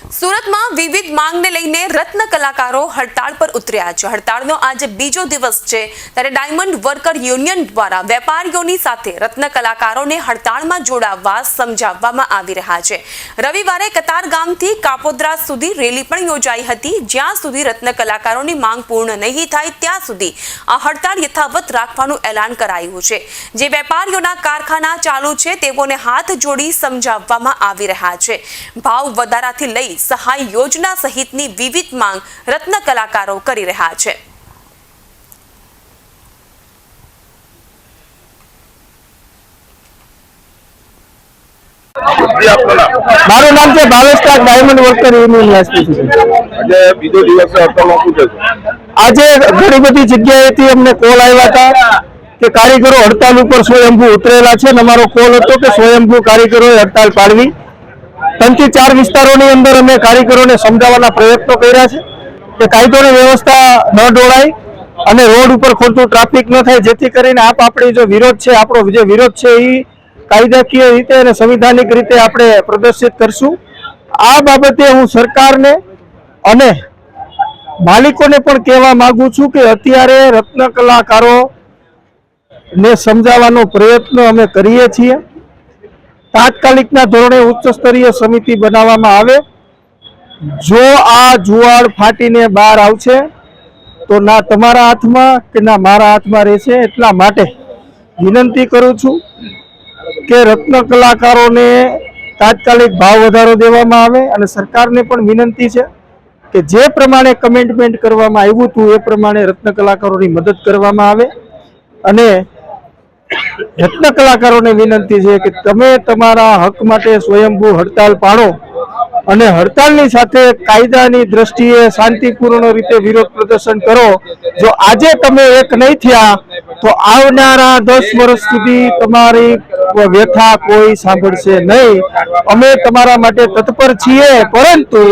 सूरत में विविध मांग ने लईने रत्न कलाकारों हड़ताल पर उतर्या छे। हड़तालनो आज बीजो दिवस छे त्यारे डायमंड वर्कर यूनियन द्वारा वेपारीओनी साथे रत्न कलाकारोने हड़तालमां जोडावा समजाववामां आवी रह्या छे। रविवारे कतार गामथी कापोद्रा सुधी रेली पण योजाई हती, ज्यां सुधी रत्न कलाकारोनी मांग पूर्ण नहीं थाय त्यां सुधी आ हड़ताल यथावत राखवानुं एलान करायुं छे। जे वेपारीओना कारखाना चालू छे तेओने हाथ जोड़ी समजाववामां आवी रह्या छे। भाव वधाराथी लई सहाय योजना सहितनी विविध मांग रत्न कलाकारो करी रह्या छे। मारू नाम है भावेश काक, डायमंड वर्कर यूनियन आज बीजो दिवस आज घणी बधी जग्याएथी अमने कॉल आव्या था कि कारीगरो हड़ताल पर स्वयंभू उतरेला छे। अमारो कॉल हतो कि स्वयंभू कारीगरो हड़ताल पाडवी। 3 થી 4 विस्तारोनी अंदर अमे कारीगरोने समजाववाना प्रयत्नो कर्या छे कि कायदोनी व्यवस्था न डोळाय अने रोड पर खोटું ट्राफिक न थाय, जेथी करीने आपणी जो विरोध छे, आपणो जे विरोध छे ई कायदाकीय रीते अने संविधानिक रीते आपणे प्रदर्शित करशुं। आ बाबते हूँ सरकारने अने मालिकोने पण कहेवा मांगु छुं कि अत्यारे रत्न कलाकारो ने समजाववानो प्रयत्न अमे करीए छीए। तात्कालिकना धोरणे उच्च स्तरीय समिति बनाववामां आवे। जो आ जुवाड़ फाटीने बहार आवशे तो ना तमारा हाथमां के ना मारा हाथमां रहेशे। एटला माटे विनंती करूं छुं के रत्न कलाकारोने तात्कालिक भाव वधारो देवामां आवे अने सरकारने पण विनंती छे कि जे प्रमाणे कमेन्टमेंट करवामां आव्युं हतुं ए प्रमाणे रत्न कलाकारोनी मदद करवामां आवे। अने रत्न कलाकारोने विनंती है कि तमे तमारा हक माटे स्वयंभू हड़ताल पाड़ो अने हड़तालनी साथे कायदानी दृष्टिए शांतिपूर्ण रीते विरोध प्रदर्शन करो। जो आजे तमे एक नहीं थया तो आवनारा 10 वर्ष सुधी तमारी व्यथा कोई सांभळशे नहीं। अमे तमारा माटे तत्पर छीए, परंतु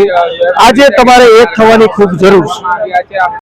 आजे तमारे एक थवानी खूब जरूर छे।